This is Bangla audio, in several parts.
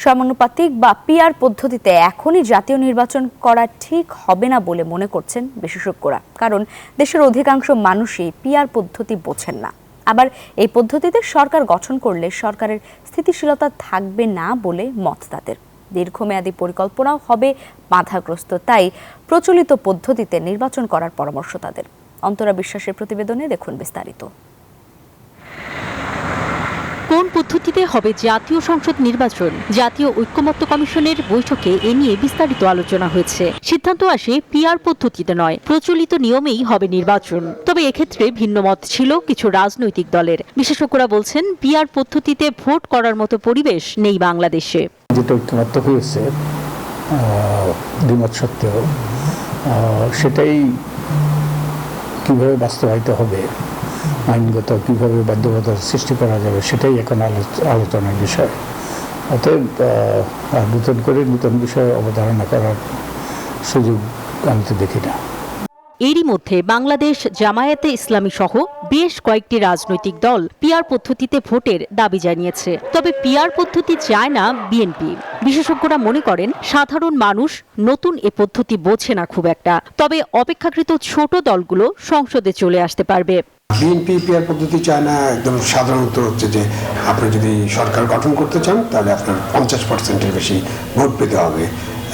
সমানুপাতিক বা পিআর পদ্ধতিতে এখনই জাতীয় নির্বাচন করা ঠিক হবে না বলে মনে করছেন বিশেষজ্ঞরা। কারণ দেশের অধিকাংশ মানুষই পিআর পদ্ধতি বোঝেন না। আবার এই পদ্ধতিতে সরকার গঠন করলে সরকারের স্থিতিশীলতা থাকবে না বলে মত তাদের। দীর্ঘমেয়াদী পরিকল্পনাও হবে বাধাগ্রস্ত। তাই প্রচলিত পদ্ধতিতে নির্বাচন করার পরামর্শ তাদের। অন্তরা বিশ্বাসের প্রতিবেদনে দেখুন বিস্তারিত। কোন পদ্ধতিতে হবে জাতীয় সংসদ নির্বাচন? জাতীয় ঐক্যমত্য কমিশনের বৈঠকে এ নিয়ে বিস্তারিত আলোচনা হয়েছে। সিদ্ধান্ত আসে পিআর পদ্ধতিতে নয়, প্রচলিত নিয়মেই হবে নির্বাচন। তবে এক্ষেত্রে ভিন্ন মত ছিল কিছু রাজনৈতিক দলের। বিশেষজ্ঞরা বলছেন পিআর পদ্ধতিতে ভোট করার মতো পরিবেশ নেই বাংলাদেশে। যেটা ঐক্যমত্য হয়েছে দ্বিমত সত্ত্বেও সেটাই কিভাবে বাস্তবায়িত হবে, আইনগত কিভাবে বাধ্যবাধকতা সৃষ্টি করা যাবে, সেটাই এখন আলোচনার বিষয়। অতএব নতুন করে নতুন বিষয়ে অবধারণা করার সুযোগ আমি তো দেখি না। এরই মধ্যে বাংলাদেশ জামায়াতে ইসলামী সহ বেশ কয়েকটি রাজনৈতিক দল পিআর পদ্ধতিতে ভোটের দাবি জানিয়েছে। তবে পিআর পদ্ধতি চায় না বিএনপি। বিশেষজ্ঞরা মনে করেন সাধারণ মানুষ নতুন এ পদ্ধতি বোঝে না খুব একটা। তবে অপেক্ষাকৃত ছোট দলগুলো সংসদে চলে আসতে পারবে। বিএনপি পিআর পদ্ধতি চায় না। একদম সাধারণত হচ্ছে যে আপনি যদি সরকার গঠন করতে চান তাহলে আপনার 50%-এর বেশি ভোট পেতে হবে,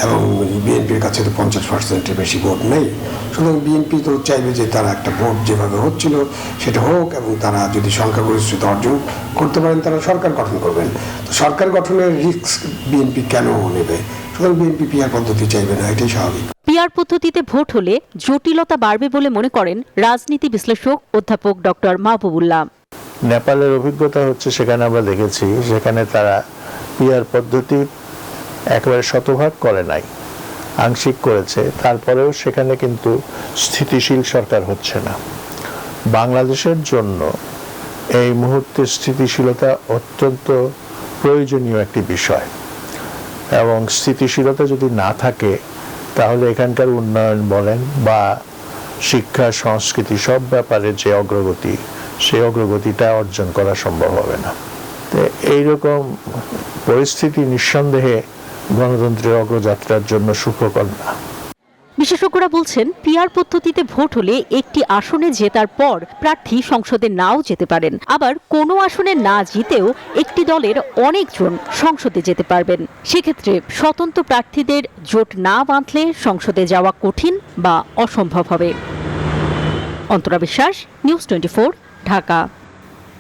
এবং বিএনপির কাছে তো 50%-এর বেশি ভোট নেই। সুতরাং বিএনপি তো চাইবে যে তারা একটা ভোট যেভাবে হচ্ছিল সেটা হোক, এবং তারা যদি সংখ্যাগরিষ্ঠতা অর্জন করতে পারেন তারা সরকার গঠন করবেন। তো সরকার গঠনের রিস্ক বিএনপি কেন নেবে? সুতরাং বিএনপি পিআর পদ্ধতি চাইবে না, এটাই স্বাভাবিক। পিআর পদ্ধতিতে ভোট হলে জটিলতা বাড়বে বলে মনে করেন রাজনীতি বিশ্লেষক অধ্যাপক ডক্টর মাহবুবুল্লাহ। নেপালের অভিজ্ঞতা হচ্ছে, সেখানে আমরা দেখেছি সেখানে তারা পিআর পদ্ধতি একেবারে শতভাগ করে নাই, আংশিক করেছে। তারপরেও সেখানে কিন্তু স্থিতিশীল সরকার হচ্ছে না। বাংলাদেশের জন্য এই মুহূর্তে স্থিতিশীলতা অত্যন্ত প্রয়োজনীয় একটি বিষয়, এবং স্থিতিশীলতা যদি না থাকে তাহলে এখানকার উন্নয়ন বলেন বা শিক্ষা সংস্কৃতি সব ব্যাপারে যে অগ্রগতি, সেই অগ্রগতিটা অর্জন করা সম্ভব হবে না। তো এইরকম পরিস্থিতি নিঃসন্দেহে গণতন্ত্রের অগ্রযাত্রার জন্য সুখকর না। বিশেষজ্ঞরা বলছেন পিআর পদ্ধতিতে ভোট হলে একটি আসনে জেতার পর প্রার্থী সংসদে নাও যেতে পারেন। আবার কোনো আসনে না জিতেও একটি দলের অনেকজন সংসদে যেতে পারবেন। সেক্ষেত্রে স্বতন্ত্র প্রার্থীদের জোট না বাঁধলে সংসদে যাওয়া কঠিন বা অসম্ভব হবে। অন্তরা বিশ্বাস, নিউজ 24, ঢাকা।